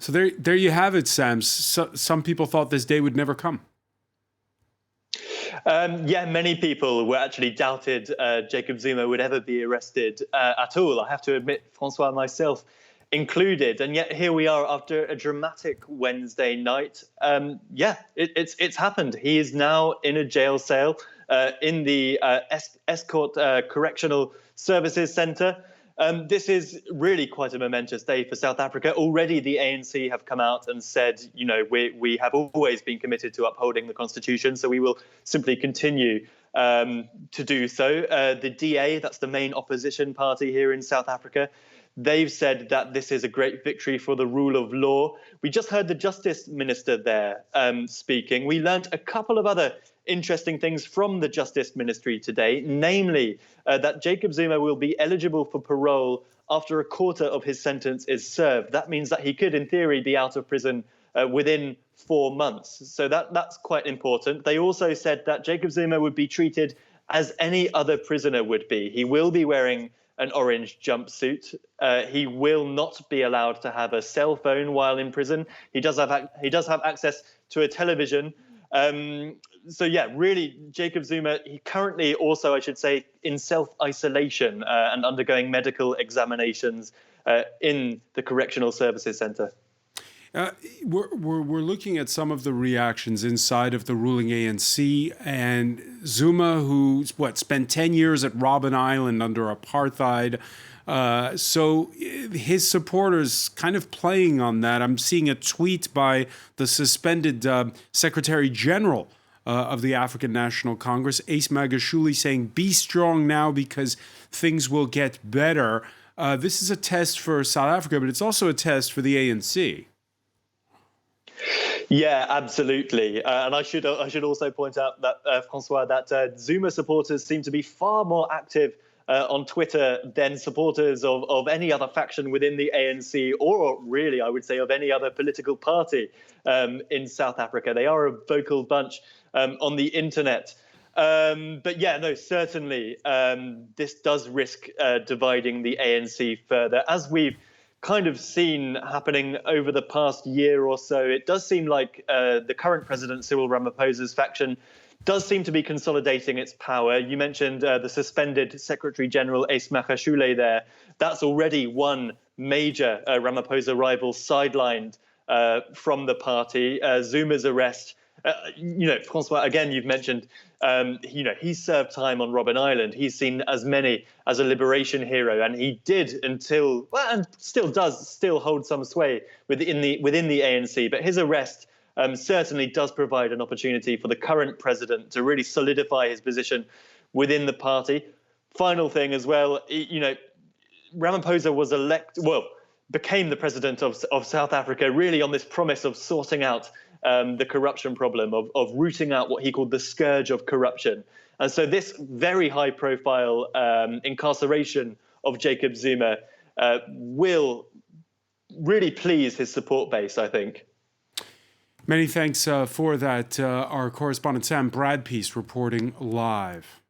So there you have it, Sam. Some people thought this day would never come. Yeah, many people were actually doubted Jacob Zuma would ever be arrested at all. I have to admit, Francois, myself included. And yet here we are after a dramatic Wednesday night. It's happened. He is now in a jail cell in the Escort Correctional Services Centre. This is really quite a momentous day for South Africa. Already the ANC have come out and said, we have always been committed to upholding the constitution, so we will simply continue to do so. The DA, that's the main opposition party here in South Africa, they've said that this is a great victory for the rule of law. We just heard the Justice Minister there speaking. We learnt a couple of other interesting things from the Justice Ministry today, namely that Jacob Zuma will be eligible for parole after a quarter of his sentence is served. That means that he could, in theory, be out of prison within 4 months. So that's quite important. They also said that Jacob Zuma would be treated as any other prisoner would be. He will be wearing an orange jumpsuit. He will not be allowed to have a cell phone while in prison. He does have access to a television. So yeah, really, Jacob Zuma, he currently also, I should say, in self-isolation and undergoing medical examinations in the Correctional Services Centre. We're looking at some of the reactions inside of the ruling ANC, and Zuma, who spent 10 years at Robben Island under apartheid. So his supporters kind of playing on that. I'm seeing a tweet by the suspended Secretary General of the African National Congress, Ace Magashule, saying, "Be strong now because things will get better." This is a test for South Africa, but it's also a test for the ANC. Yeah, absolutely. And I should also point out that, Francois, that Zuma supporters seem to be far more active on Twitter than supporters of any other faction within the ANC, or really, I would say, of any other political party in South Africa. They are a vocal bunch on the internet. But yeah, no, certainly this does risk dividing the ANC further. As we've kind of seen happening over the past year or so, it does seem like the current president, Cyril Ramaphosa's faction, does seem to be consolidating its power. You mentioned the suspended Secretary General Ace Magashule there. That's already one major Ramaphosa rival sidelined from the party. Zuma's arrest, Francois, again, you've mentioned, he served time on Robben Island. He's seen as many as a liberation hero, and he did and still hold some sway within the ANC. But his arrest certainly does provide an opportunity for the current president to really solidify his position within the party. Final thing as well, Ramaphosa was became the president of South Africa really on this promise of sorting out the corruption problem, of rooting out what he called the scourge of corruption. And so this very high-profile incarceration of Jacob Zuma will really please his support base, I think. Many thanks for that. Our correspondent Sam Bradpiece reporting live.